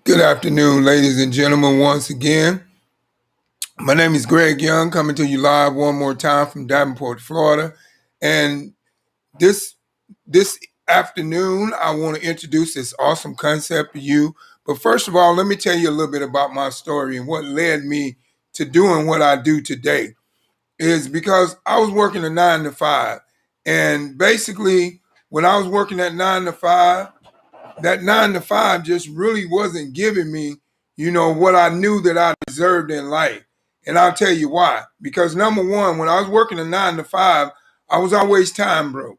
Good afternoon, ladies and gentlemen, once again. My name is Greg Young, coming to you live one more time from Davenport, Florida. And this this afternoon, I want to introduce this awesome concept to you. But first of all, let me tell you a little bit about my story and what led me to doing what I do today. Is because I was working a 9 to 5. And basically, when I was working at 9 to 5, that 9 to 5 just really wasn't giving me, what I knew that I deserved in life. And I'll tell you why. Because number one, when I was working a 9 to 5, I was always time broke.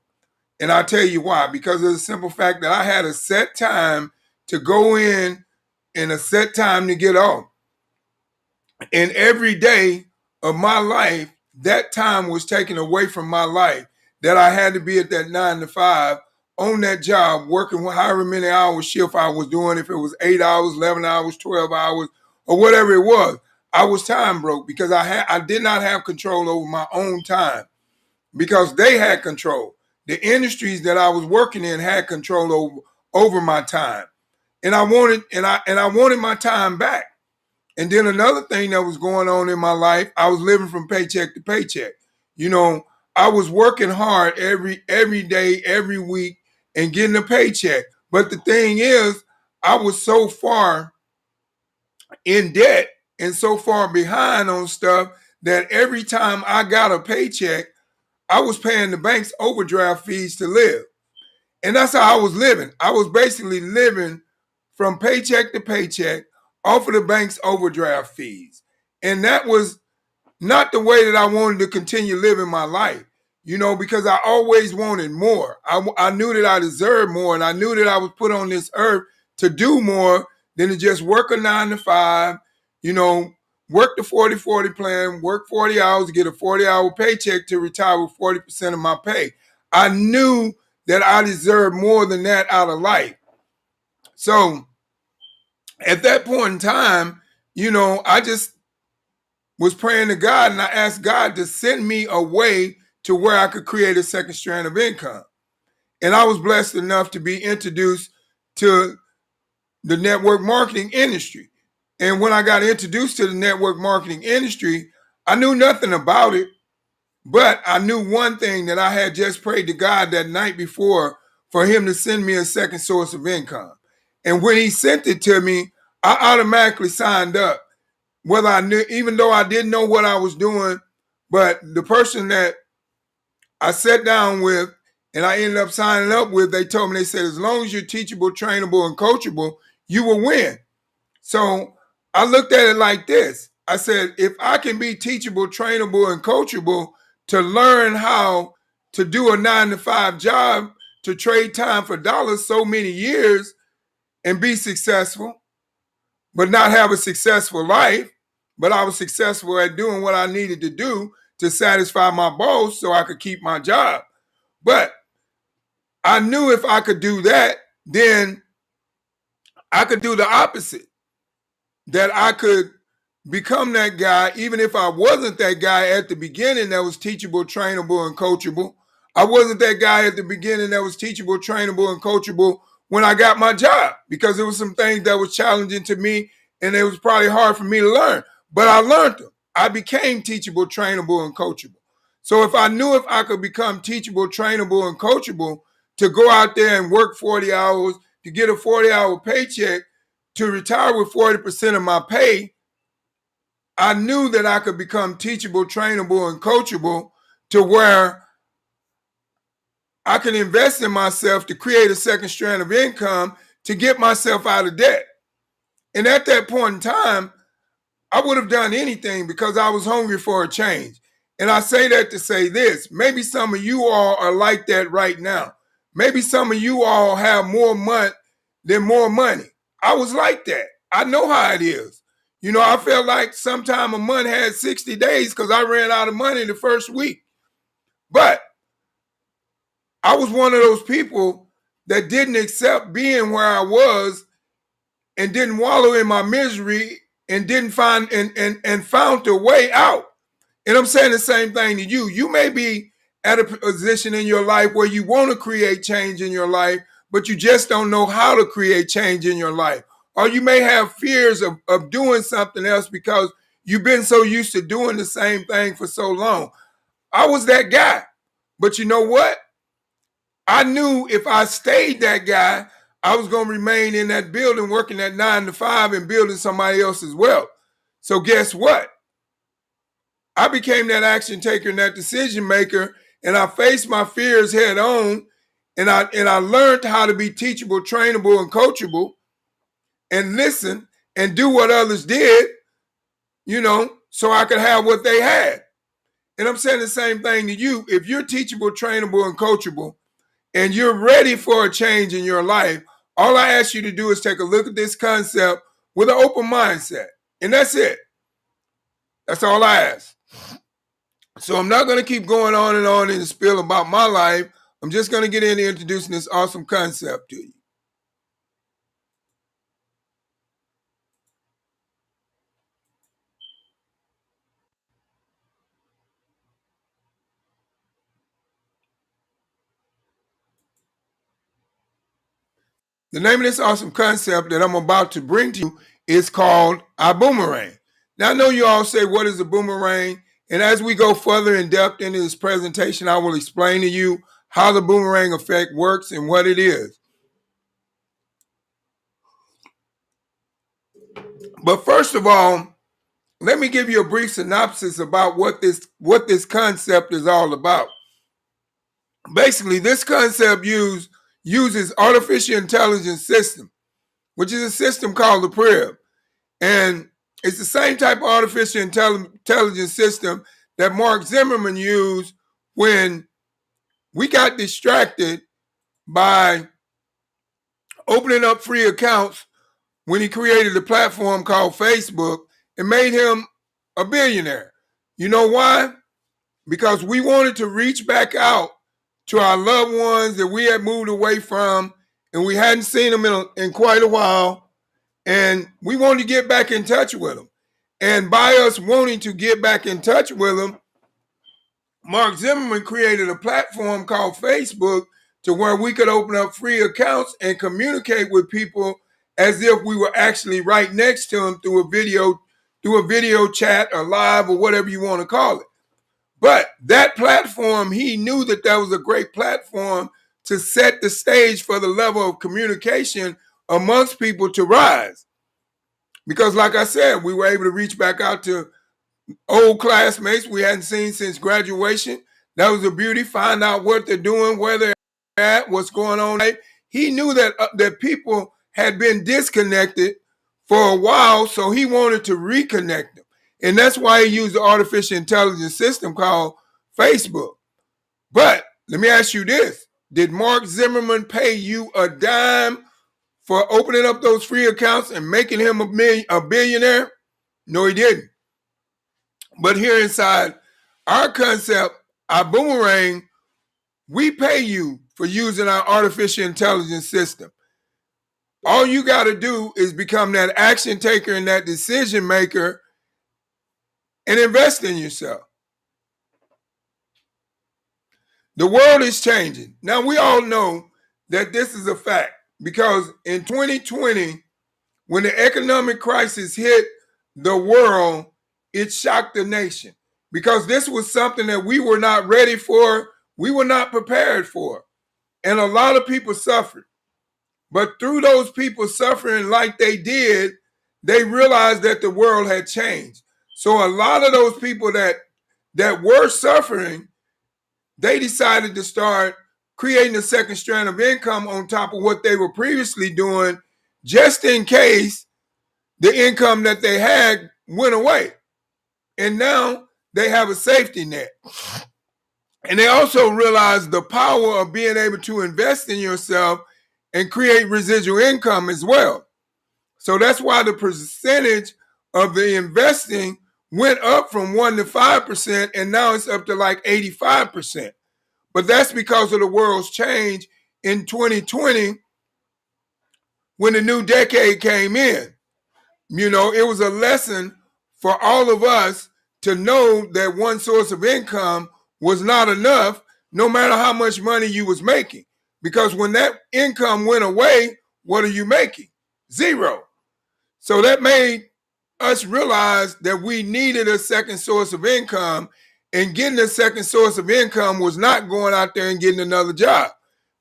And I'll tell you why. Because of the simple fact that I had a set time to go in and a set time to get off. And every day of my life, that time was taken away from my life, that I had to be at that 9 to 5 on that job, working however many hours shift I was doing, if it was 8 hours, 11 hours, 12 hours, or whatever it was. I was time broke because I did not have control over my own time, because they had control. The industries that I was working in had control over my time. And I wanted my time back. And then another thing that was going on in my life, I was living from paycheck to paycheck. You know, I was working hard every day, every week, and getting a paycheck. But the thing is, I was so far in debt and so far behind on stuff that every time I got a paycheck, I was paying the bank's overdraft fees to live. And that's how I was living. I was basically living from paycheck to paycheck off of the bank's overdraft fees. And that was not the way that I wanted to continue living my life, because I always wanted more. I knew that I deserved more, and I knew that I was put on this earth to do more than to just work a 9 to 5, you know, work the 40-40 plan, work 40 hours, get a 40-hour paycheck to retire with 40% of my pay. I knew that I deserved more than that out of life. So at that point in time, I just was praying to God, and I asked God to send me a way to where I could create a second strand of income. And I was blessed enough to be introduced to the network marketing industry. And when I got introduced to the network marketing industry, I knew nothing about it, but I knew one thing, that I had just prayed to God that night before for him to send me a second source of income. And when he sent it to me, I automatically signed up. Whether I knew, even though I didn't know what I was doing, but the person that I sat down with and I ended up signing up with, they told me, they said, as long as you're teachable, trainable, and coachable, you will win. So I looked at it like this. I said, if I can be teachable, trainable, and coachable to learn how to do a 9 to 5 job, to trade time for dollars so many years and be successful, but not have a successful life, but I was successful at doing what I needed to do to satisfy my boss so I could keep my job. But I knew if I could do that, then I could do the opposite. That I could become that guy, even if I wasn't that guy at the beginning that was teachable, trainable, and coachable. I wasn't that guy at the beginning that was teachable, trainable, and coachable when I got my job, because there was some things that was challenging to me and it was probably hard for me to learn. But I learned them. I became teachable, trainable, and coachable. So if I knew if I could become teachable, trainable, and coachable to go out there and work 40 hours to get a 40-hour paycheck, to retire with 40% of my pay, I knew that I could become teachable, trainable, and coachable to where I can invest in myself to create a second strand of income to get myself out of debt. And at that point in time, I would have done anything because I was hungry for a change. And I say that to say this, maybe some of you all are like that right now. Maybe some of you all have more money than more money. I was like that. I know how it is. I felt like sometime a month had 60 days because I ran out of money the first week. But I was one of those people that didn't accept being where I was and didn't wallow in my misery and didn't find and found a way out. And I'm saying the same thing to you. You may be at a position in your life where you want to create change in your life, but you just don't know how to create change in your life. or you may have fears of doing something else because you've been so used to doing the same thing for so long. I was that guy. But you know what? I knew if I stayed that guy, I was going to remain in that building working at 9 to 5 and building somebody else's wealth. So guess what? I became that action taker and that decision maker, and I faced my fears head on, and I learned how to be teachable, trainable, and coachable, and listen and do what others did, so I could have what they had. And I'm saying the same thing to you. If you're teachable, trainable, and coachable, and you're ready for a change in your life, all I ask you to do is take a look at this concept with an open mindset. And that's it. That's all I ask. So I'm not going to keep going on in the spiel about my life. I'm just going to get into introducing this awesome concept to you. The name of this awesome concept that I'm about to bring to you is called a boomerang. Now, I know you all say, what is a boomerang? And as we go further in depth into this presentation, I will explain to you how the boomerang effect works and what it is. But first of all, let me give you a brief synopsis about what this concept is all about. Basically, this concept uses artificial intelligence system, which is a system called the PRIB. And it's the same type of artificial intelligence system that Mark Zimmerman used when we got distracted by opening up free accounts when he created a platform called Facebook and made him a billionaire. You know why? Because we wanted to reach back out to our loved ones that we had moved away from and we hadn't seen them in quite a while. And we wanted to get back in touch with them. And by us wanting to get back in touch with them, Mark Zimmerman created a platform called Facebook to where we could open up free accounts and communicate with people as if we were actually right next to them through a video chat or live or whatever you want to call it. But that platform, he knew that was a great platform to set the stage for the level of communication amongst people to rise. Because like I said, we were able to reach back out to old classmates we hadn't seen since graduation. That was a beauty. Find out what they're doing, where they're at, what's going on. He knew that people had been disconnected for a while, so he wanted to reconnect them. And that's why he used the artificial intelligence system called Facebook. But let me ask you this. Did Mark Zimmerman pay you a dime for opening up those free accounts and making him a billionaire? No, he didn't. But here inside our concept, our boomerang, we pay you for using our artificial intelligence system. All you got to do is become that action taker and that decision maker and invest in yourself. The world is changing. Now, we all know that this is a fact because in 2020, when the economic crisis hit the world, it shocked the nation because this was something that we were not ready for. We were not prepared for. And a lot of people suffered. But through those people suffering like they did, they realized that the world had changed. So a lot of those people that were suffering, they decided to start creating a second strand of income on top of what they were previously doing, just in case the income that they had went away. And now they have a safety net. And they also realized the power of being able to invest in yourself and create residual income as well. So that's why the percentage of the investing went up from 1% to 5%, and now it's up to like 85%. But that's because of the world's change in 2020 when the new decade came in. It was a lesson for all of us to know that one source of income was not enough, no matter how much money you was making. Because when that income went away, what are you making? Zero. So that made us realize that we needed a second source of income, and getting a second source of income was not going out there and getting another job.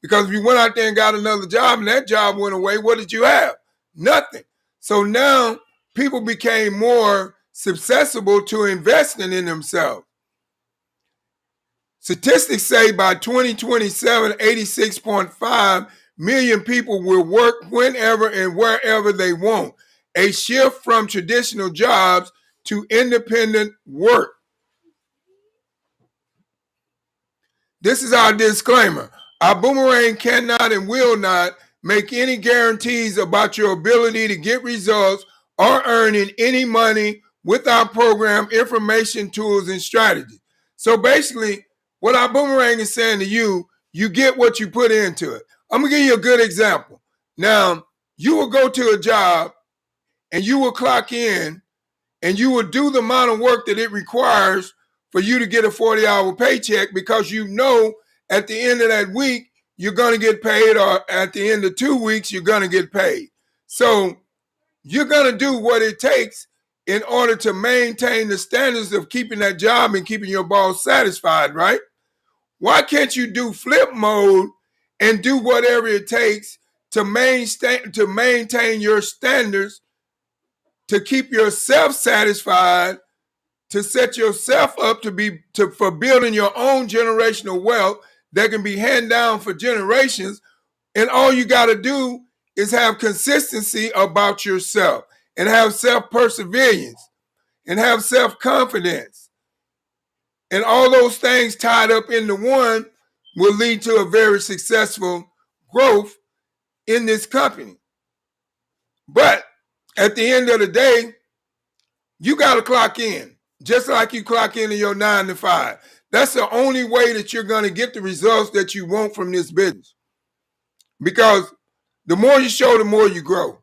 Because if you went out there and got another job and that job went away, what did you have? Nothing. So now people became more susceptible to investing in themselves. Statistics say by 2027, 86.5 million people will work whenever and wherever they want. A shift from traditional jobs to independent work. This is our disclaimer. Our Boomerang cannot and will not make any guarantees about your ability to get results or earning any money with our program, information, tools, and strategies. So basically, what our Boomerang is saying to you, you get what you put into it. I'm going to give you a good example. Now, you will go to a job and you will clock in and you will do the amount of work that it requires for you to get a 40-hour paycheck, because you know at the end of that week, you're going to get paid, or at the end of 2 weeks, you're going to get paid. So you're going to do what it takes in order to maintain the standards of keeping that job and keeping your boss satisfied, right? Why can't you do flip mode and do whatever it takes to maintain your standards, to keep yourself satisfied, to set yourself up for building your own generational wealth that can be handed down for generations? And all you got to do is have consistency about yourself, and have self-perseverance, and have self-confidence. And all those things tied up into one will lead to a very successful growth in this company. But at the end of the day, you got to clock in, just like you clock into your 9 to 5. That's the only way that you're going to get the results that you want from this business. Because the more you show, the more you grow.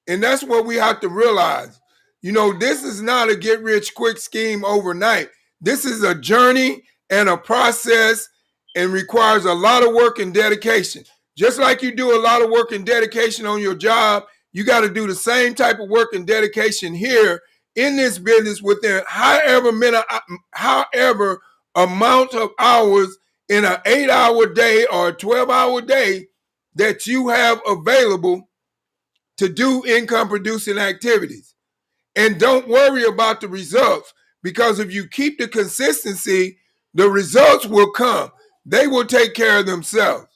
And that's what we have to realize. You know, this is not a get rich quick scheme overnight. This is a journey and a process, and requires a lot of work and dedication. Just like you do a lot of work and dedication on your job, you got to do the same type of work and dedication here in this business within however amount of hours in an 8-hour day or a 12-hour day that you have available to do income producing activities. And don't worry about the results, because if you keep the consistency, the results will come. They will take care of themselves.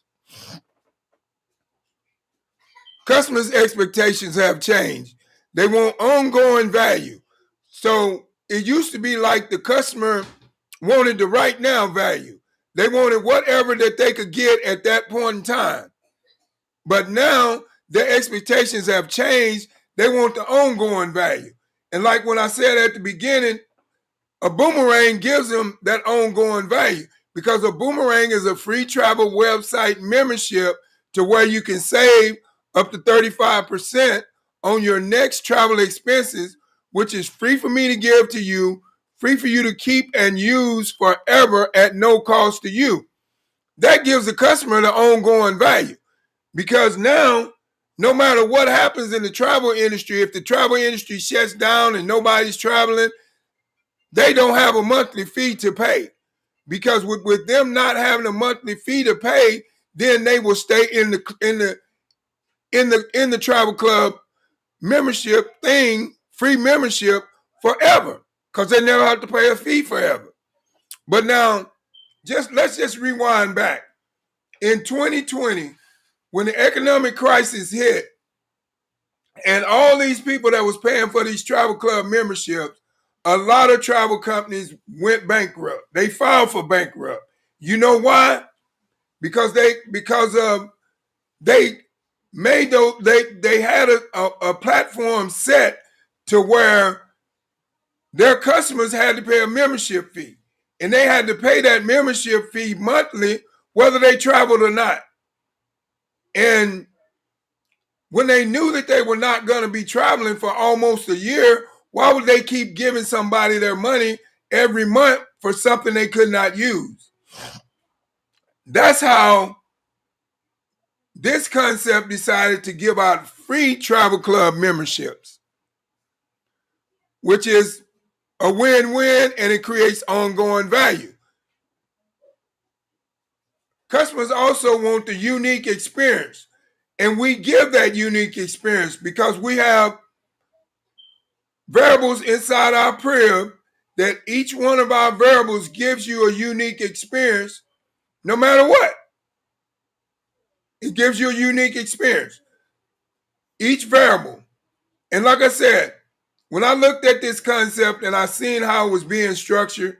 Customers' expectations have changed. They want ongoing value. So it used to be like the customer wanted the right now value. They wanted whatever that they could get at that point in time. But now their expectations have changed. They want the ongoing value. And like when I said at the beginning, a Boomerang gives them that ongoing value, because a Boomerang is a free travel website membership to where you can save up to 35% on your next travel expenses, which is free for me to give to you, free for you to keep and use forever at no cost to you. That gives the customer the ongoing value, because now, no matter what happens in the travel industry, if the travel industry shuts down and nobody's traveling, they don't have a monthly fee to pay. Because with them not having a monthly fee to pay, then they will stay in the travel club membership thing, free membership forever, because they never have to pay a fee forever. But now, let's just rewind back. In 2020, when the economic crisis hit, and all these people that was paying for these travel club memberships, a lot of travel companies went bankrupt. They filed for bankrupt. You know why? Because they made those, they had a platform set to where their customers had to pay a membership fee, and they had to pay that membership fee monthly, whether they traveled or not. And when they knew that they were not going to be traveling for almost a year, why would they keep giving somebody their money every month for something they could not use? That's how this concept decided to give out free travel club memberships. which is a win-win, and it creates ongoing value. Customers also want the unique experience, and we give that unique experience because we have variables inside our crib that each one of our variables gives you a unique experience no matter what. It gives you a unique experience. Each variable. And like I said, when I looked at this concept and I seen how it was being structured,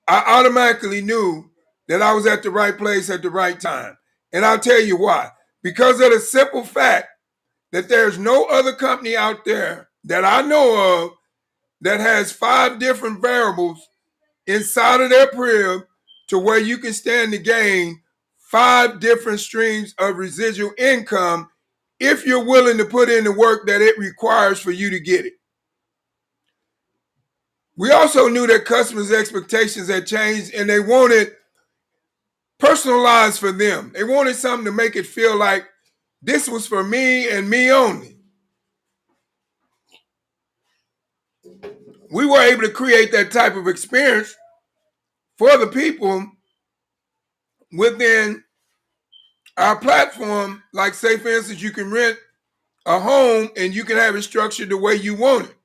I automatically knew that I was at the right place at the right time. And I'll tell you why. Because of the simple fact that there's no other company out there that I know of that has 5 different variables inside of their crib to where you can stand to gain 5 different streams of residual income if you're willing to put in the work that it requires for you to get it. We also knew that customers' expectations had changed and they wanted personalized for them. They wanted something to make it feel like this was for me and me only. We were able to create that type of experience for the people within our platform. Like, say for instance, you can rent a home and you can have it structured the way you want it.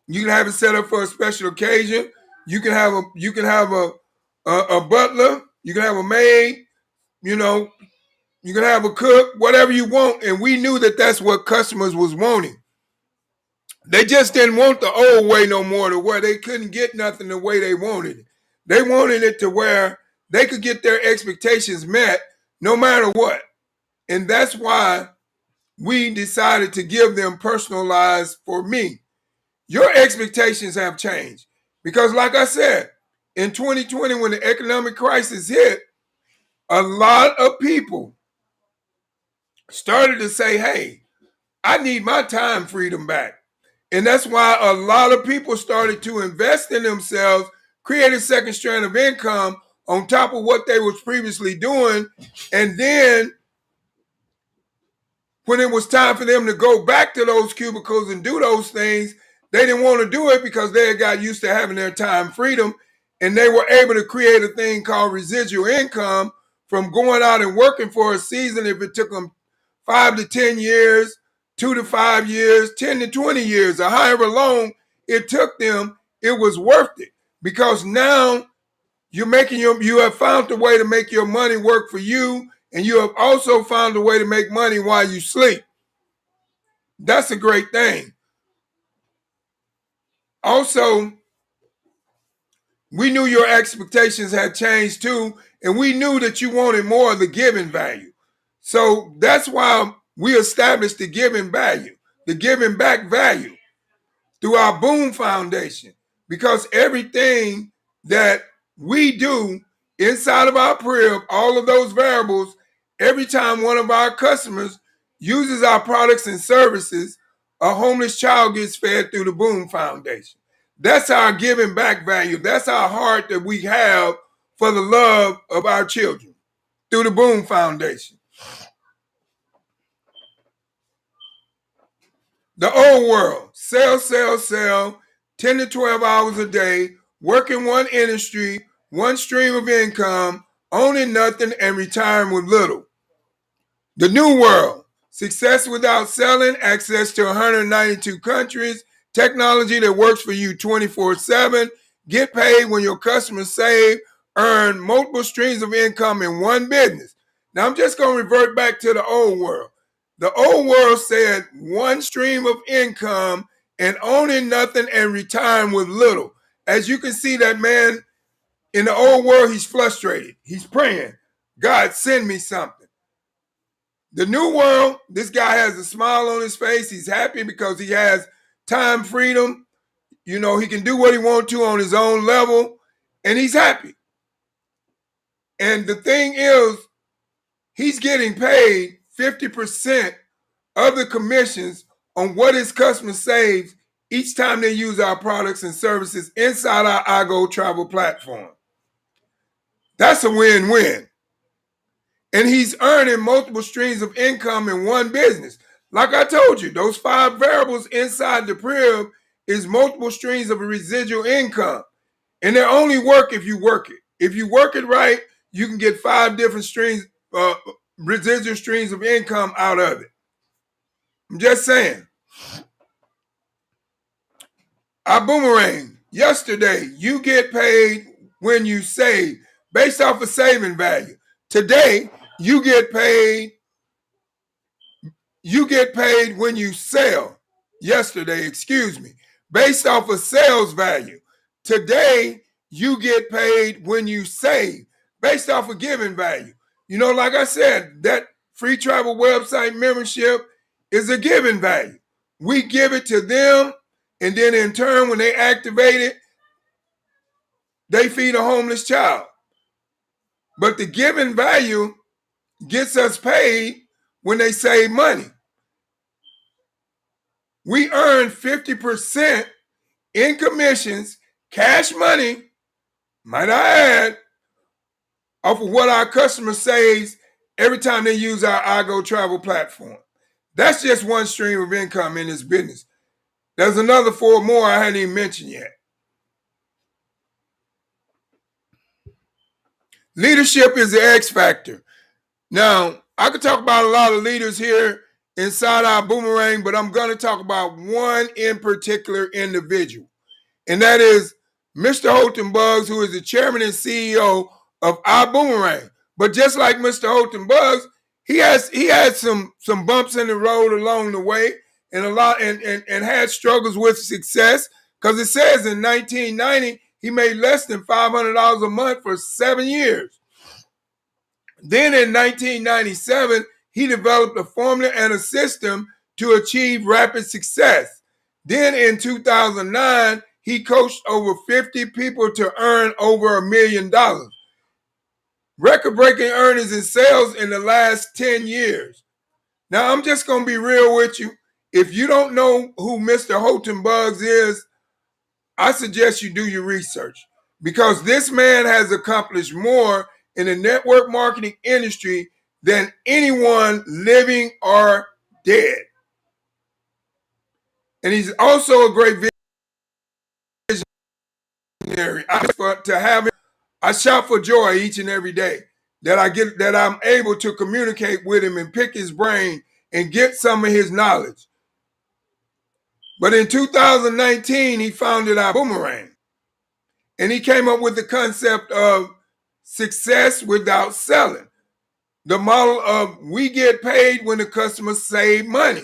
You can have it set up for a special occasion. You can have a butler. You can have a maid. You know, you can have a cook. Whatever you want. And we knew that that's what customers was wanting. They just didn't want the old way no more, to where they couldn't get nothing the way they wanted it. They wanted it to where they could get their expectations met no matter what. And that's why we decided to give them personalized for me. Your expectations have changed because, like I said, in 2020, when the economic crisis hit, a lot of people started to say, hey, I need my time freedom back. And that's why a lot of people started to invest in themselves, create a second strand of income on top of what they was previously doing. And then when it was time for them to go back to those cubicles and do those things, they didn't want to do it because they had got used to having their time freedom. And they were able to create a thing called residual income from going out and working for a season. If it took them 5 to 10 years, 2 to 5 years, 10 to 20 years, or however long it took them, it was worth it. Because now you have found a way to make your money work for you, and you have also found a way to make money while you sleep. That's a great thing. Also, we knew your expectations had changed too, and we knew that you wanted more of the giving value. So that's why we established the giving value, the giving back value through our Boom Foundation, because everything that we do inside of our crib, all of those variables, every time one of our customers uses our products and services, a homeless child gets fed through the Boom Foundation. That's our giving back value. That's our heart that we have for the love of our children through the Boom Foundation. The old world, sell, 10 to 12 hours a day, work in one industry, one stream of income, owning nothing and retiring with little. The new world, success without selling, access to 192 countries, technology that works for you 24/7, get paid when your customers save, earn multiple streams of income in one business. Now I'm just going to revert back to the old world. The old world said one stream of income and owning nothing and retiring with little. As you can see, that man in the old world, he's frustrated. He's praying, God, send me something. The new world, this guy has a smile on his face. He's happy because he has time freedom. You know, he can do what he wants to on his own level, and he's happy. And the thing is, he's getting paid 50% of the commissions on what his customers save each time they use our products and services inside our iGo Travel platform. That's a win-win. And he's earning multiple streams of income in one business. Like I told you, those 5 variables inside the crib is multiple streams of residual income. And they only work if you work it. If you work it right, you can get 5 different streams, residual streams of income out of it. I'm just saying. iBoomerang, yesterday, you get paid when you save based off of saving value. Today, you get paid when you sell. Yesterday, excuse me, based off of sales value. Today, you get paid when you save based off of giving value. You know, like I said, that free travel website membership is a giving value. We give it to them, and then in turn, when they activate it, they feed a homeless child. But the giving value gets us paid when they save money. We earn 50% in commissions, cash money, might I add, off of what our customer saves every time they use our iGo Travel platform. That's just one stream of income in this business. There's another 4 more I hadn't even mentioned yet. Leadership is the X factor. Now, I could talk about a lot of leaders here inside iBoomerang, but I'm going to talk about one in particular individual, and that is Mr. Holton Buggs, who is the chairman and CEO of iBoomerang. But just like Mr. Holton Buggs, he had some bumps in the road along the way, and had struggles with success, because it says in 1990 he made less than $500 a month for 7 years. Then in 1997, he developed a formula and a system to achieve rapid success. Then in 2009, he coached over 50 people to earn over $1 million. Record-breaking earnings in sales in the last 10 years. Now, I'm just going to be real with you. If you don't know who Mr. Holton Buggs is, I suggest you do your research, because this man has accomplished more in the network marketing industry than anyone living or dead. And he's also a great visionary. I shout for joy each and every day that I'm able to communicate with him and pick his brain and get some of his knowledge. But in 2019, he founded iBoomerang, and he came up with the concept of success without selling. The model of we get paid when the customers save money,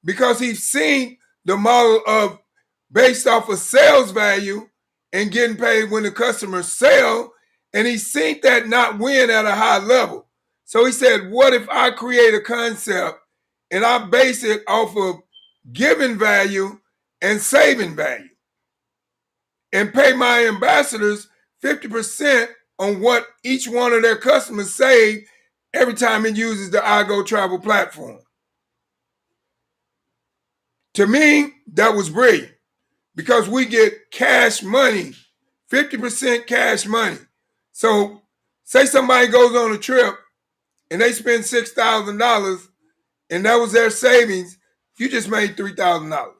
because he's seen the model of based off of sales value and getting paid when the customers sell, and he's seen that not win at a high level. So he said, what if I create a concept and I base it off of giving value and saving value, and pay my ambassadors 50% on what each one of their customers save every time it uses the iGo Travel platform. To me, that was brilliant, because we get cash money, 50% cash money. So say somebody goes on a trip and they spend $6,000 and that was their savings, you just made $3,000.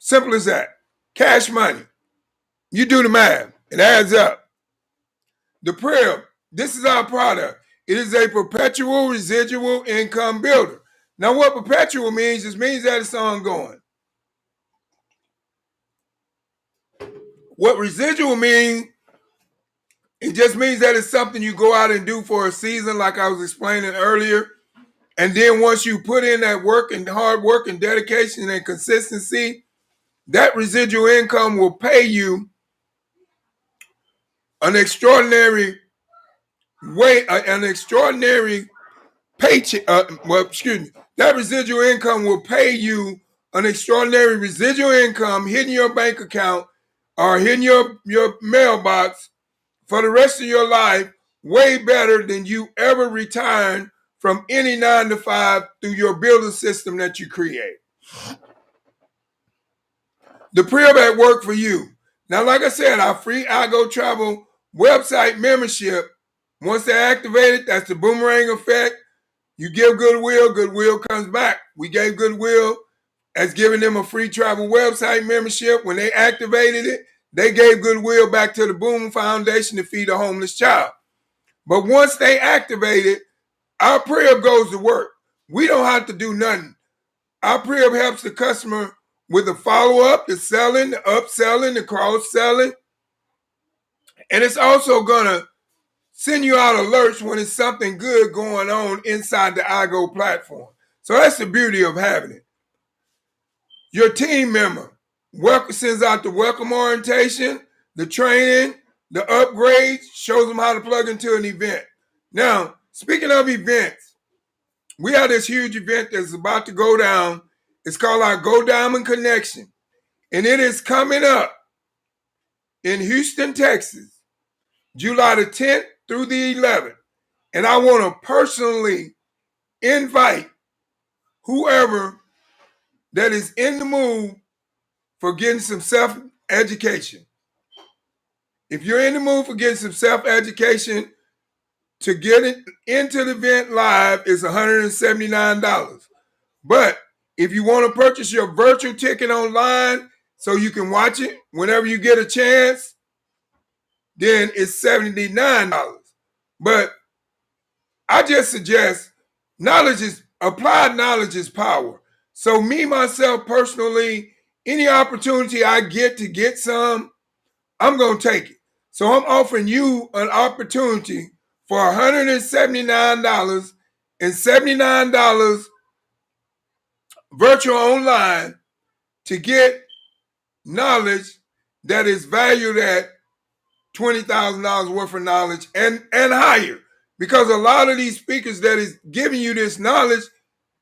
Simple as that. Cash money. You do the math. It adds up. The Prib, this is our product. It is a perpetual residual income builder. Now, what perpetual means, it means that it's ongoing. What residual means, it just means that it's something you go out and do for a season, like I was explaining earlier. And then once you put in that work and hard work and dedication and consistency, that residual income will pay you an extraordinary paycheck. That residual income will pay you an extraordinary residual income hitting your bank account or hitting your mailbox for the rest of your life, way better than you ever retired from any 9-to-5 through your building system that you create. The Prib at work for you. Now, like I said, our free iGo Travel website membership, once they're activated, that's the boomerang effect. You give goodwill, goodwill comes back. We gave goodwill as giving them a free travel website membership. When they activated it, they gave goodwill back to the Boom Foundation to feed a homeless child. But once they activate it, our pre-op goes to work. We don't have to do nothing. Our pre-op helps the customer with the follow-up, the selling, the upselling, the cross-selling. And it's also going to send you out alerts when it's something good going on inside the iGo platform. So that's the beauty of having it. Your team member sends out the welcome orientation, the training, the upgrades, shows them how to plug into an event. Now, speaking of events, we have this huge event that's about to go down. It's called our Go Diamond Connection. And it is coming up in Houston, Texas, July the 10th through the 11th. And I want to personally invite whoever that is in the mood for getting some self-education. If you're in the mood for getting some self-education, to get it into the event live is $179. But if you want to purchase your virtual ticket online so you can watch it whenever you get a chance, then it's $79. But I just suggest applied knowledge is power. So me, myself, personally, any opportunity I get to get some, I'm going to take it. So I'm offering you an opportunity for $179 and $79 virtual online to get knowledge that is valued at $20,000 worth of knowledge and higher. Because a lot of these speakers that is giving you this knowledge,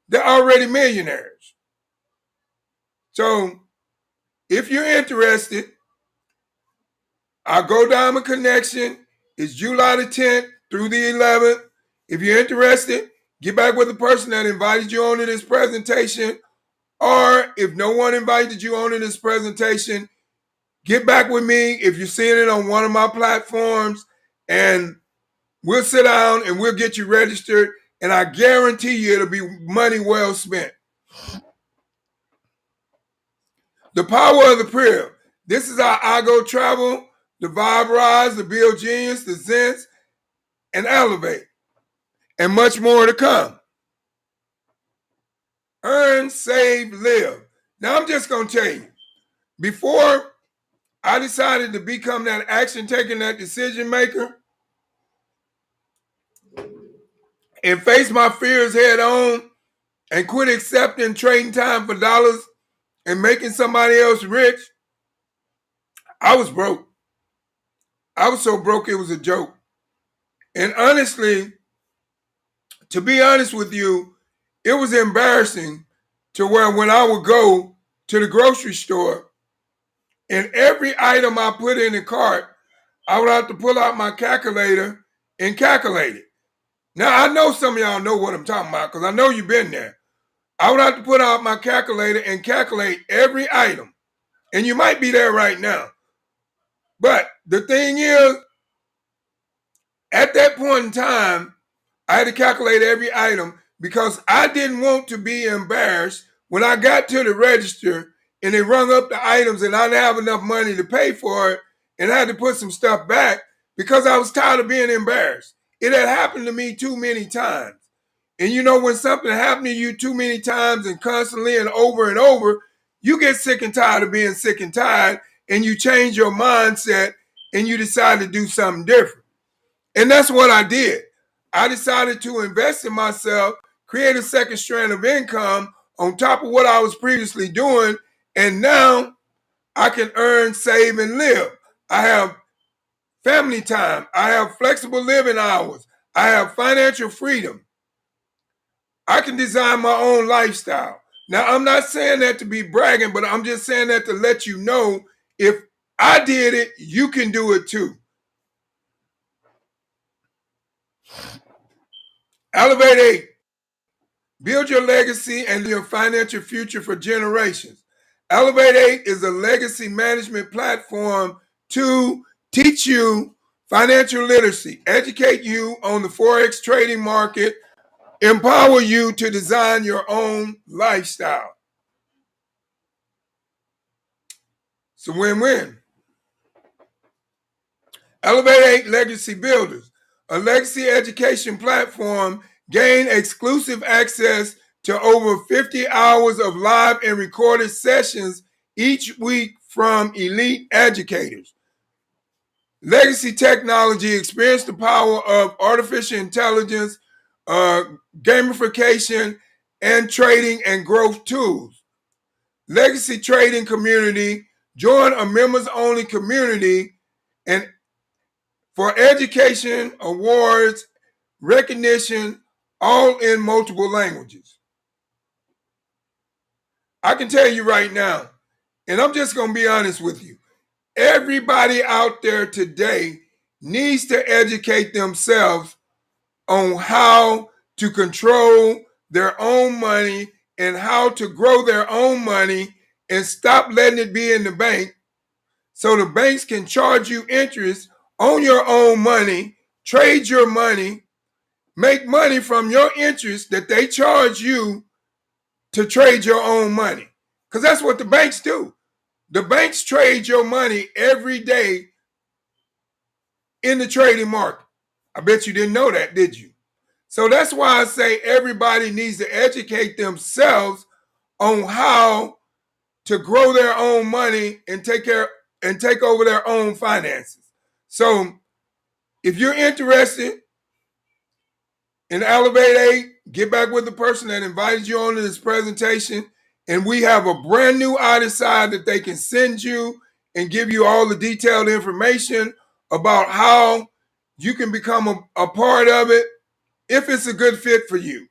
they're already millionaires. So if you're interested, our Go Diamond Connection is July the 10th through the 11th. If you're interested, get back with the person that invited you onto this presentation. Or if no one invited you onto this presentation, get back with me if you're seeing it on one of my platforms, and we'll sit down and we'll get you registered. And I guarantee you it'll be money well spent. The power of the prayer. This is our iGo Travel, the Vibe Rise, the Build Genius, the Zens, and Elevate, and much more to come. Earn, save, live. Now I'm just going to tell you, before I decided to become that action taker, that decision maker, and face my fears head on and quit accepting trading time for dollars and making somebody else rich, I was broke. I was so broke it was a joke. And honestly, to be honest with you, it was embarrassing to where when I would go to the grocery store and every item I put in the cart, I would have to pull out my calculator and calculate it. Now, I know some of y'all know what I'm talking about because I know you've been there. I would have to put out my calculator and calculate every item. And you might be there right now. But the thing is, at that point in time, I had to calculate every item because I didn't want to be embarrassed when I got to the register and they rung up the items and I didn't have enough money to pay for it and I had to put some stuff back because I was tired of being embarrassed. It had happened to me too many times. And you know, when something happened to you too many times and constantly and over, you get sick and tired of being sick and tired and you change your mindset and you decide to do something different. And that's what I did. I decided to invest in myself, create a second strand of income on top of what I was previously doing. And now I can earn, save, and live. I have family time. I have flexible living hours. I have financial freedom. I can design my own lifestyle. Now, I'm not saying that to be bragging, but I'm just saying that to let you know if I did it, you can do it too. Elevate 8. Build your legacy and your financial future for generations. Elevate 8 is a legacy management platform to teach you financial literacy, educate you on the Forex trading market, empower you to design your own lifestyle. It's a win-win. Elevate 8 Legacy Builders, a legacy education platform, gain exclusive access to over 50 hours of live and recorded sessions each week from elite educators. Legacy Technology experienced the power of artificial intelligence, gamification, and trading and growth tools. Legacy Trading Community, join a members-only community and for education, awards, recognition, all in multiple languages. I can tell you right now, and I'm just going to be honest with you, everybody out there today needs to educate themselves on how to control their own money and how to grow their own money and stop letting it be in the bank so the banks can charge you interest on your own money, trade your money, make money from your interest that they charge you to trade your own money. Because that's what the banks do. The banks trade your money every day in the trading market. I bet you didn't know that, did you? So that's why I say everybody needs to educate themselves on how to grow their own money and take over their own finances. So if you're interested in Elevate 8, get back with the person that invited you on to this presentation, and we have a brand new audit side that they can send you and give you all the detailed information about how you can become a part of it if it's a good fit for you.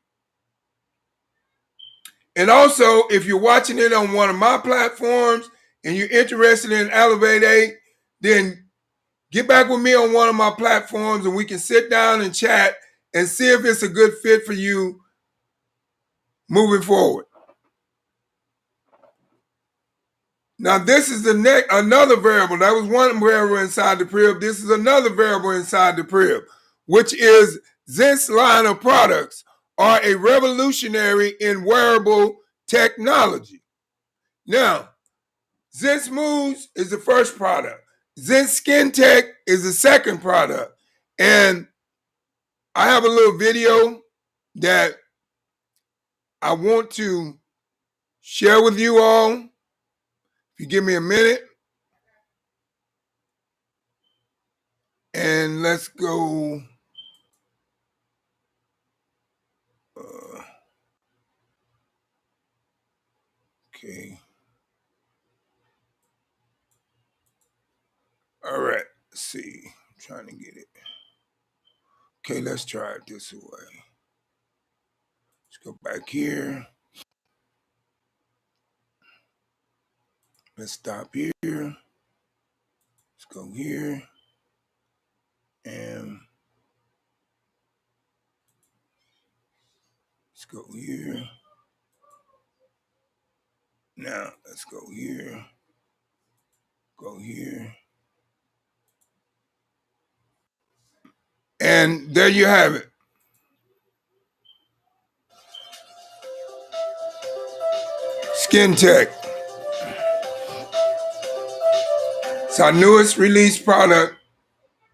And also, if you're watching it on one of my platforms and you're interested in Elevate 8, then get back with me on one of my platforms and we can sit down and chat and see if it's a good fit for you moving forward. Now, this is another variable. That was one variable inside the Prib. This is another variable inside the Prib, which is Zent's line of products are a revolutionary in wearable technology. Now, Zent Smooths is the first product. Zent Skin Tech is the second product. And I have a little video that I want to share with you all. If you give me a minute. And let's go. Okay. All right. Let's see. I'm trying to get it. Okay, let's try it this way. Let's go back here. Let's stop here. Let's go here. And let's go here. Now, let's go here. Go here. And there you have it. Skin Tech. It's our newest release product,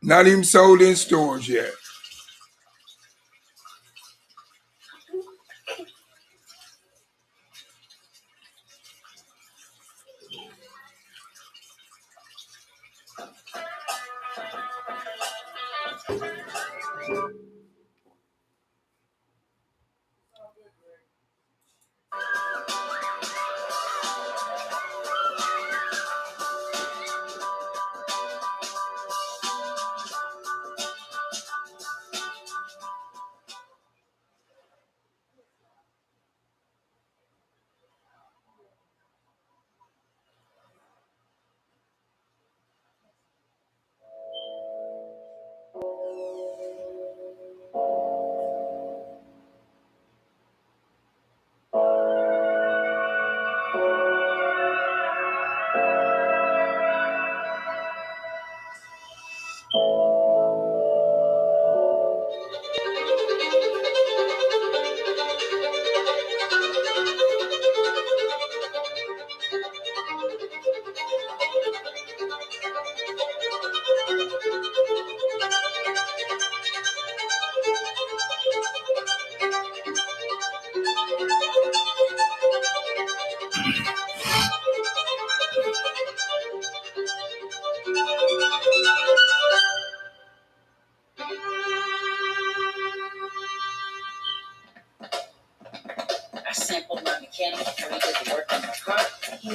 not even sold in stores yet.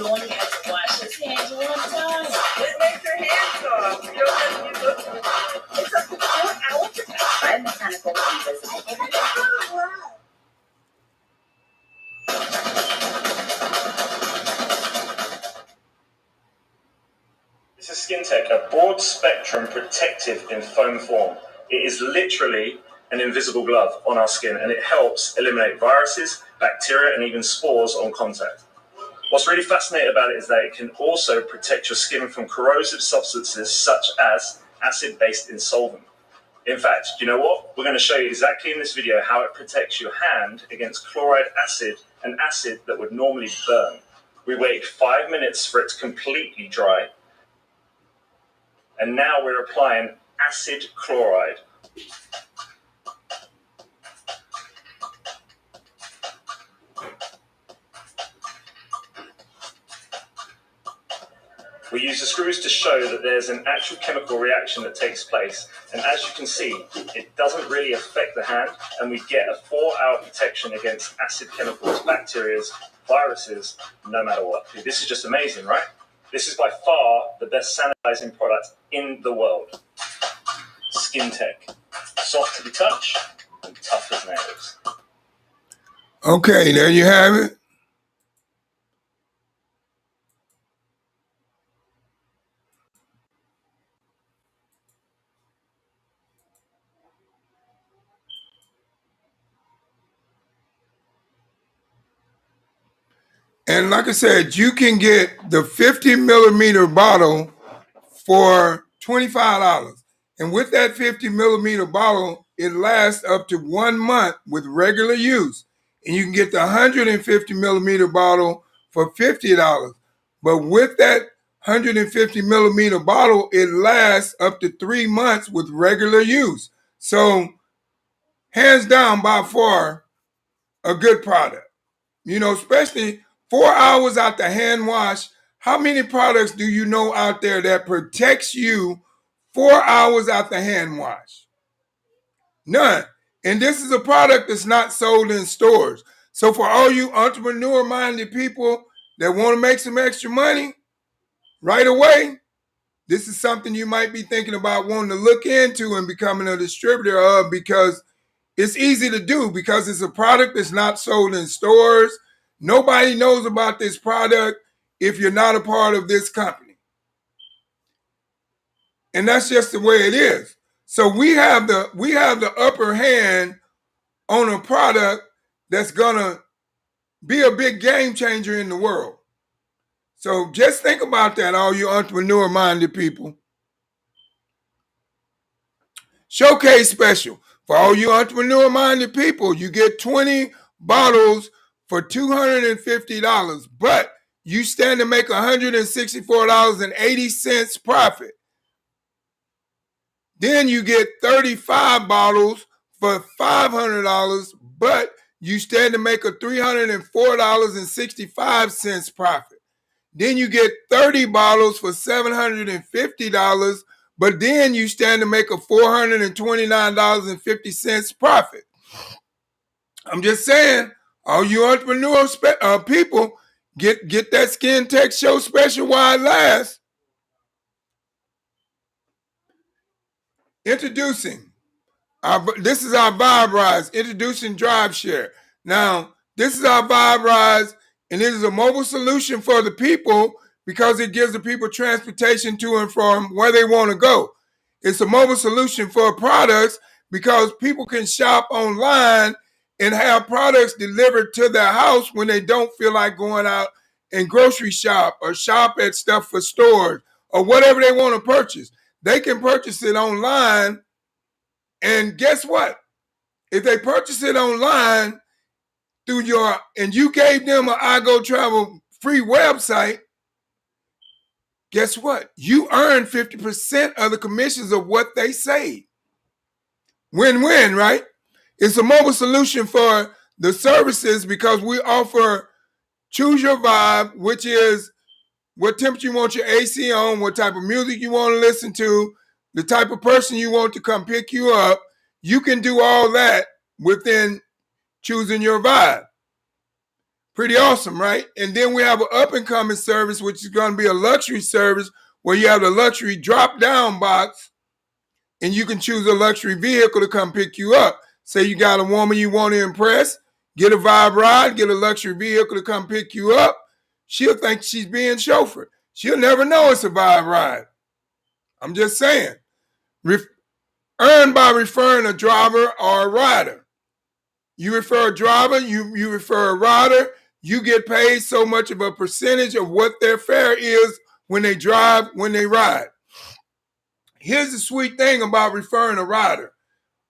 You only have to wash his hands one time. It makes your hands soft. You don't have to use those. It's up to 4 hours. Try mechanical fingers. This is SkinTech, a broad spectrum protective in foam form. It is literally an invisible glove on our skin, and it helps eliminate viruses, bacteria, and even spores on contact. What's really fascinating about it is that it can also protect your skin from corrosive substances such as acid-based insolvent. In fact, you know what? We're going to show you exactly in this video how it protects your hand against chloride acid, an acid that would normally burn. We waited 5 minutes for it to completely dry, and now we're applying acid chloride. We use the screws to show that there's an actual chemical reaction that takes place, and as you can see, it doesn't really affect the hand, and we get a 4-hour protection against acid chemicals, bacteria, viruses, no matter what. This is just amazing, right? This is by far the best sanitizing product in the world. SkinTech, soft to the touch and tough as nails. Okay, there you have it. And like I said, you can get the 50 millimeter bottle for $25. And with that 50 millimeter bottle, it lasts up to 1 month with regular use. And you can get the 150 millimeter bottle for $50. But with that 150 millimeter bottle, it lasts up to 3 months with regular use. So hands down, by far, a good product. You know, especially 4 hours after hand wash. How many products do you know out there that protects you 4 hours after hand wash? None. And this is a product that's not sold in stores. So for all you entrepreneur-minded people that want to make some extra money right away, this is something you might be thinking about wanting to look into and becoming a distributor of, because it's easy to do, because it's a product that's not sold in stores. Nobody knows about this product if you're not a part of this company. And that's just the way it is. So we have the upper hand on a product that's gonna be a big game changer in the world. So just think about that, all you entrepreneur-minded people. Showcase special. For all you entrepreneur-minded people, you get 20 bottles for $250, but you stand to make $164.80 profit. Then you get 35 bottles for $500, but you stand to make a $304.65 profit. Then you get 30 bottles for $750, but then you stand to make a $429.50 profit. I'm just saying, all you entrepreneur people, get that SkinTech Show special while it lasts. Introducing, this is our Vibe Rise, introducing Drive Share. Now, this is our Vibe Rise, and it is a mobile solution for the people because it gives the people transportation to and from where they want to go. It's a mobile solution for products because people can shop online and have products delivered to their house when they don't feel like going out and grocery shop or shop at stuff for stores or whatever they want to purchase. They can purchase it online, and guess what? If they purchase it online through and you gave them an I Go Travel free website, guess what? You earn 50% of the commissions of what they save. Win-win, right? It's a mobile solution for the services because we offer Choose Your Vibe, which is what temperature you want your AC on, what type of music you want to listen to, the type of person you want to come pick you up. You can do all that within Choosing Your Vibe. Pretty awesome, right? And then we have an up-and-coming service, which is going to be a luxury service where you have the luxury drop-down box, and you can choose a luxury vehicle to come pick you up. Say you got a woman you want to impress, get a Vibe ride, get a luxury vehicle to come pick you up. She'll think she's being chauffeured. She'll never know it's a Vibe ride. I'm just saying. Earn by referring a driver or a rider. You refer a driver, you refer a rider, you get paid so much of a percentage of what their fare is when they drive, when they ride. Here's the sweet thing about referring a rider.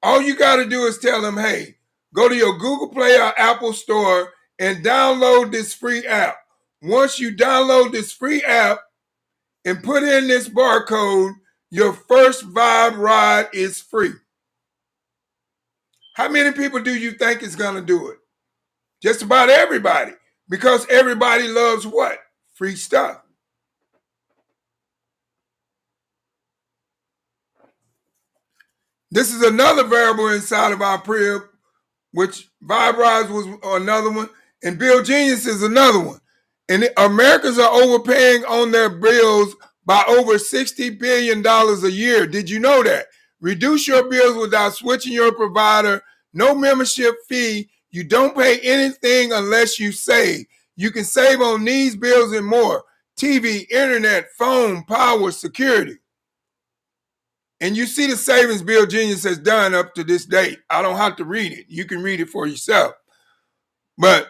All you got to do is tell them, hey, go to your Google Play or Apple Store and download this free app. Once you download this free app and put in this barcode, your first Vibe ride is free. How many people do you think is going to do it? Just about everybody. Because everybody loves what? Free stuff. This is another variable inside of our crib, which Vibe Rides was another one, and Bill Genius is another one. And Americans are overpaying on their bills by over $60 billion a year. Did you know that? Reduce your bills without switching your provider. No membership fee. You don't pay anything unless you save. You can save on these bills and more. TV, internet, phone, power, security. And you see the savings Bill Genius has done up to this date. I don't have to read it. You can read it for yourself. But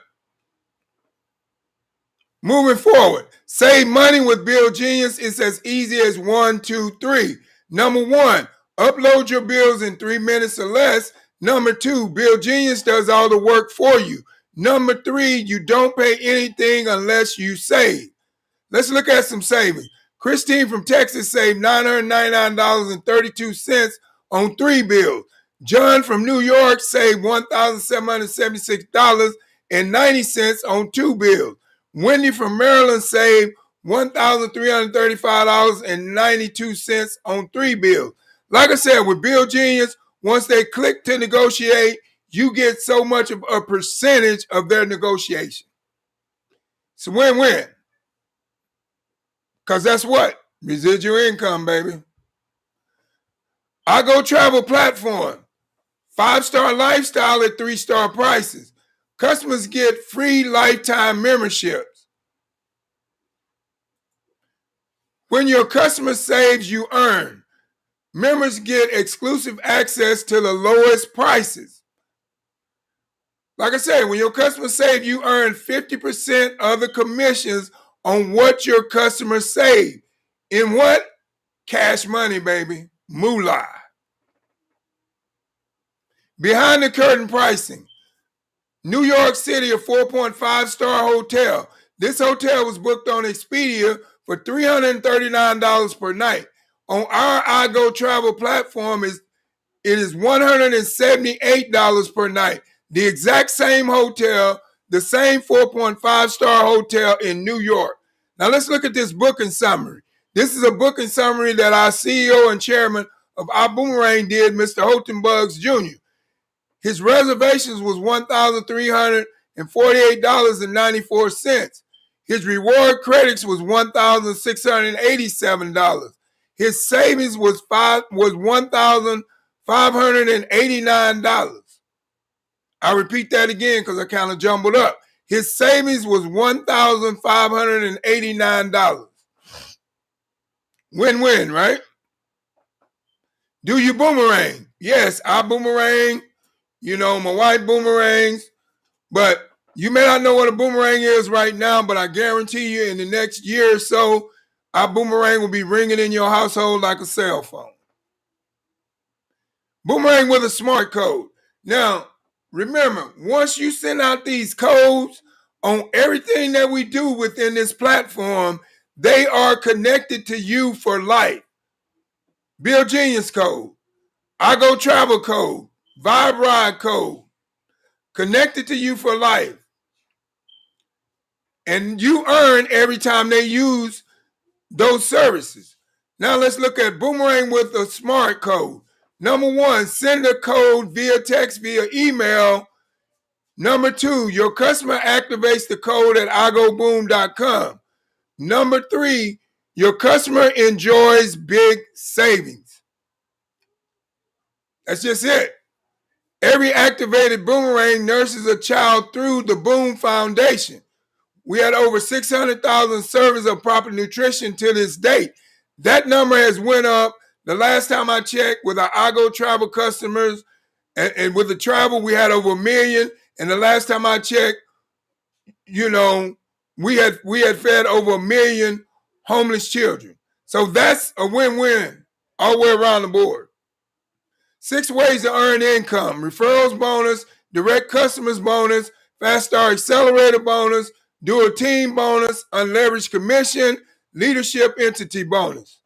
moving forward, save money with Bill Genius. It's as easy as 1, 2, 3. Number 1, upload your bills in 3 minutes or less. Number 2, Bill Genius does all the work for you. Number 3, you don't pay anything unless you save. Let's look at some savings. Christine from Texas saved $999.32 on 3 bills. John from New York saved $1,776.90 on 2 bills. Wendy from Maryland saved $1,335.92 on 3 bills. Like I said, with Bill Genius, once they click to negotiate, you get so much of a percentage of their negotiation. It's a win-win. Because that's what? Residual income, baby. I Go Travel Platform. 5-star lifestyle at 3-star prices. Customers get free lifetime memberships. When your customer saves, you earn. Members get exclusive access to the lowest prices. Like I said, when your customers save, you earn 50% of the commissions on what your customers save. In what? Cash money, baby. Moolah. Behind the curtain pricing. New York City, a 4.5-star hotel. This hotel was booked on Expedia for $339 per night. On our I Go Travel platform, it is $178 per night. The exact same hotel, the same 4.5-star hotel in New York. Now let's look at this booking summary. This is a booking summary that our CEO and chairman of our Boomerang did, Mr. Holton Buggs Jr. His reservations was $1,348.94. His reward credits was $1,687. His savings was $1,589. I repeat that again because I kind of jumbled up. His savings was $1,589. Win-win, right? Do you boomerang? Yes, I boomerang. You know, my wife boomerangs. But you may not know what a boomerang is right now, but I guarantee you in the next year or so, our boomerang will be ringing in your household like a cell phone. Boomerang with a smart code. Now, remember, once you send out these codes on everything that we do within this platform, they are connected to you for life. Bill Genius code, I Go Travel code, Vibe Ride code, connected to you for life. And you earn every time they use those services. Now let's look at Boomerang with a smart code. Number 1, send a code via text, via email Number 2, your customer activates the code at igoboom.com. Number 3, your customer enjoys big savings. That's just it. Every activated boomerang nurses a child through the Boom Foundation. We had over 600,000 servers of proper nutrition to this date. That number has went up. The last time I checked with our iGo travel customers, and with the travel, we had over 1 million. And the last time I checked, we had fed over 1 million homeless children. So that's a win-win all the way around the board. 6 ways to earn income: referrals bonus, direct customers bonus, Fast Start Accelerator bonus, Dual Team bonus, unleveraged commission, leadership entity bonus.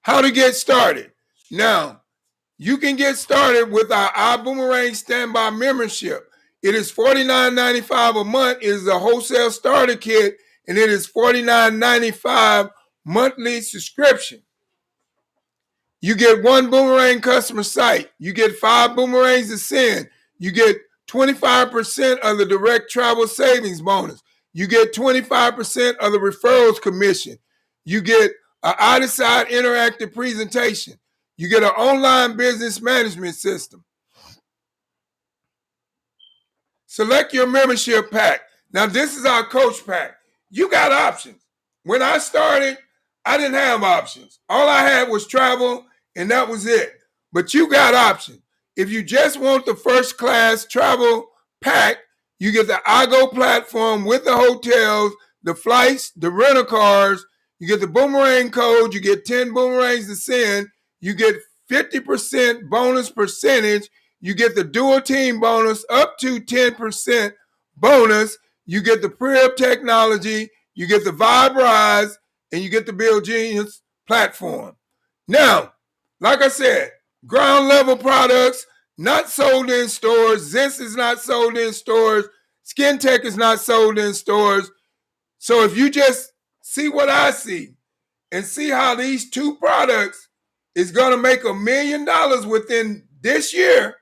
How to get started? Now, you can get started with our iBoomerang Standby membership. It is $49.95 a month. It is a wholesale starter kit, and it is $49.95 monthly subscription. You get 1 boomerang customer site. You get 5 boomerangs to send. You get 25% of the direct travel savings bonus. You get 25% of the referrals commission. You get an out-of-side interactive presentation. You get an online business management system. Select your membership pack. Now, this is our coach pack. You got options. When I started, I didn't have options. All I had was travel, and that was it. But you got options. If you just want the first class travel pack, you get the iGo platform with the hotels, the flights, the rental cars. You get the boomerang code. You get 10 boomerangs to send. You get 50% bonus percentage. You get the dual team bonus up to 10% bonus. You get the Prib technology. You get the Vibrise, and you get the Build Genius platform. Now, like I said, ground level products not sold in stores. Zinc is not sold in stores. Skin Tech is not sold in stores. So if you just see what I see and see how these 2 products is going to make $1 million within this year,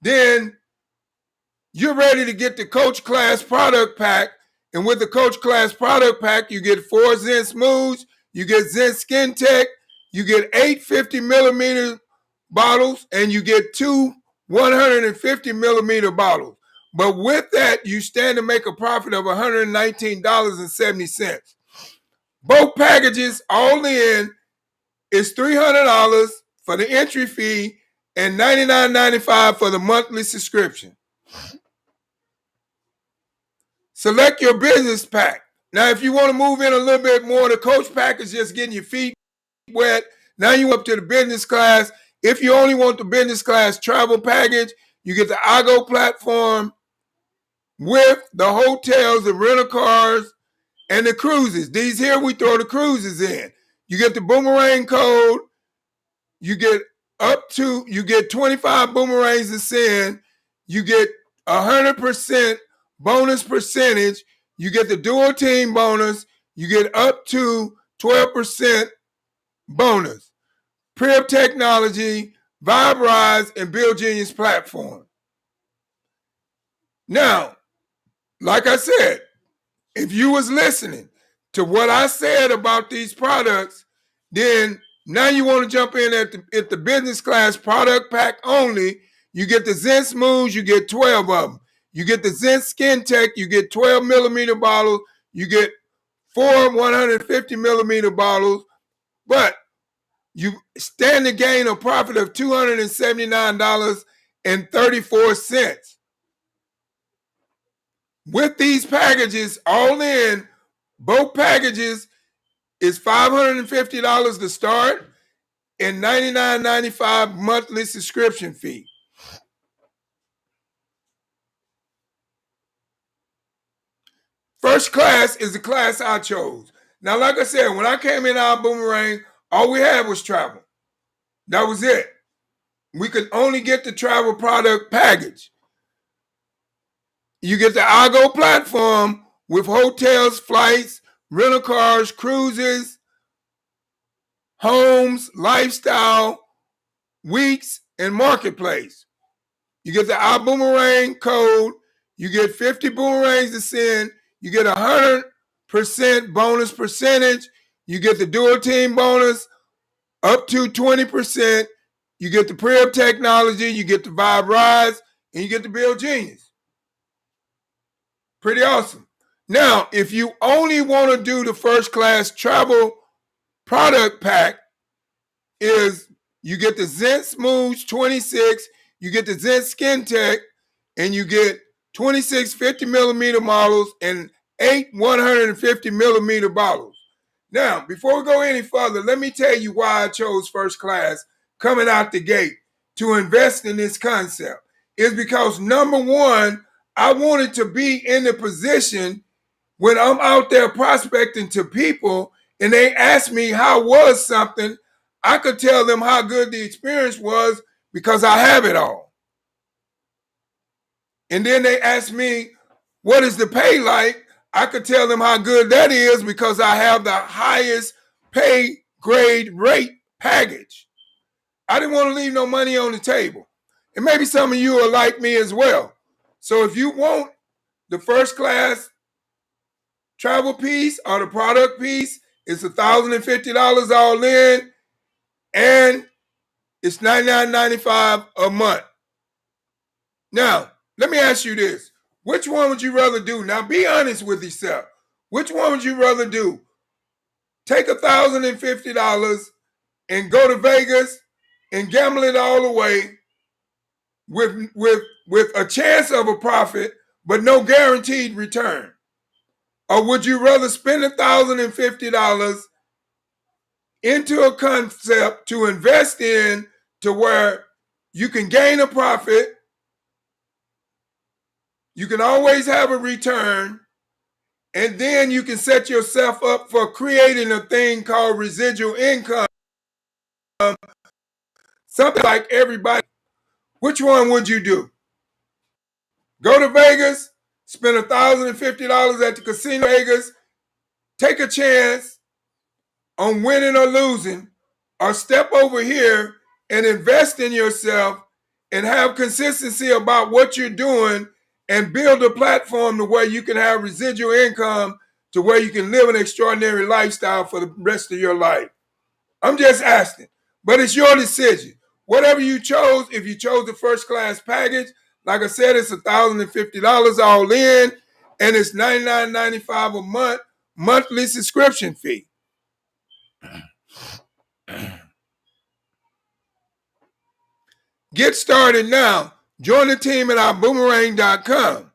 then you're ready to get the Coach Class product pack. And with the Coach Class product pack, you get 4 Zen Smooths, you get Zen Skin Tech, you get 8 50-millimeter bottles, and you get 2 150-millimeter bottles. But with that, you stand to make a profit of $119.70. Both packages, all in, is $300 for the entry fee and $99.95 for the monthly subscription. Select your business pack. Now, if you want to move in a little bit more, the coach pack is just getting your feet wet. Now you up to the business class. If you only want the business class travel package, you get the iGo platform with the hotels, the rental cars, and the cruises. These here, we throw the cruises in. You get the boomerang code. You get 25 boomerangs to send. You get 100% bonus percentage. You get the dual team bonus. You get up to 12% bonus. Prib technology, Vibrise, and Build Genius platform. Now, like I said, if you was listening to what I said about these products, then now you want to jump in at the business class product pack only. You get the Zen Smooths, you get 12 of them. You get the Zen Skin Tech, you get 12-millimeter bottles. You get 4 150-millimeter bottles. But you stand to gain a profit of $279.34. With these packages all in, both packages is $550 to start and $99.95 monthly subscription fee. First class is the class I chose. Now, like I said, when I came in our boomerang, all we had was travel. That was it. We could only get the travel product package. You get the iGo platform with hotels, flights, rental cars, cruises, homes, lifestyle, weeks, and marketplace. You get the iBoomerang code. You get 50 boomerangs to send. You get 100% bonus percentage. You get the dual team bonus up to 20%. You get the Prib technology. You get the Vibe Rise. And you get the Build Genius. Pretty awesome. Now, if you only want to do the first class travel product pack, is you get the Zent Smooth 26, you get the Zent Skin Tech, and you get 26 50 millimeter models and 8 150 millimeter bottles. Now, before we go any further, let me tell you why I chose first class coming out the gate to invest in this concept. Is because number one, I wanted to be in the position when I'm out there prospecting to people and they ask me how was something, I could tell them how good the experience was because I have it all. And then they ask me, what is the pay like? I could tell them how good that is because I have the highest pay grade rate package. I didn't want to leave no money on the table. And maybe some of you are like me as well. So if you want the first class travel piece or the product piece, it's $1,050 all in, and it's $99.95 a month. Now, let me ask you this. Which one would you rather do? Now, be honest with yourself. Which one would you rather do? Take $1,050 and go to Vegas and gamble it all away with a chance of a profit, but no guaranteed return? Or would you rather spend $1,050 into a concept to invest in to where you can gain a profit, you can always have a return, and then you can set yourself up for creating a thing called residual income, something like everybody? Which one would you do? Go to Vegas, spend $1,050 at the casino Vegas, take a chance on winning or losing, or step over here and invest in yourself and have consistency about what you're doing and build a platform to where you can have residual income to where you can live an extraordinary lifestyle for the rest of your life? I'm just asking, but it's your decision. Whatever you chose, if you chose the first class package, like I said, it's $1,050 all in, and it's $99.95 a month, monthly subscription fee. Get started now. Join the team at iBoomerang.com.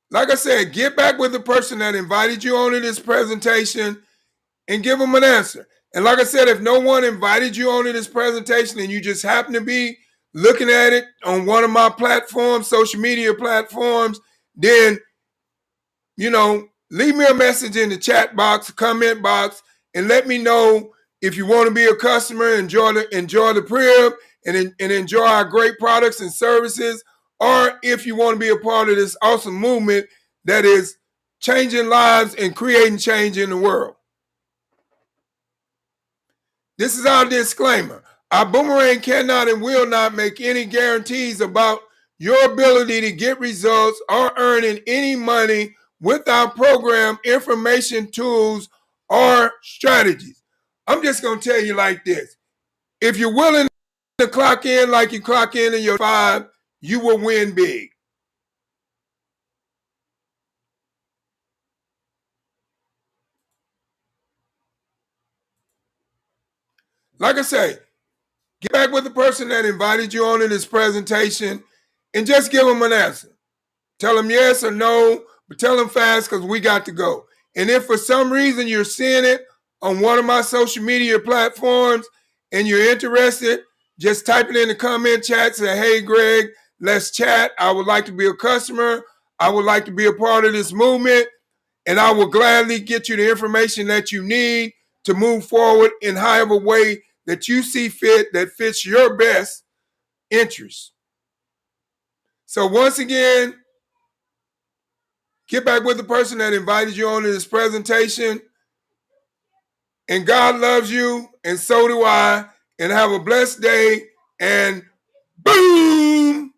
Like I said, get back with the person that invited you onto this presentation and give them an answer. And like I said, if no one invited you onto this presentation and you just happen to be looking at it on one of my platforms, social media platforms, then, leave me a message in the chat box, comment box, and let me know if you want to be a customer, enjoy the Prib, and enjoy our great products and services, or if you want to be a part of this awesome movement that is changing lives and creating change in the world. This is our disclaimer. iBoomerang cannot and will not make any guarantees about your ability to get results or earning any money with our program, information, tools, or strategies. I'm just going to tell you like this. If you're willing to clock in like you clock in your 5, you will win big. Like I say, get back with the person that invited you onto this presentation and just give them an answer. Tell them yes or no, but tell them fast because we got to go. And if for some reason you're seeing it on one of my social media platforms and you're interested, just type it in the comment chat, say, hey, Greg, let's chat. I would like to be a customer. I would like to be a part of this movement, and I will gladly get you the information that you need to move forward in however way that you see fit that fits your best interests. So once again, get back with the person that invited you on to this presentation. And God loves you, and so do I. And have a blessed day. And Boom!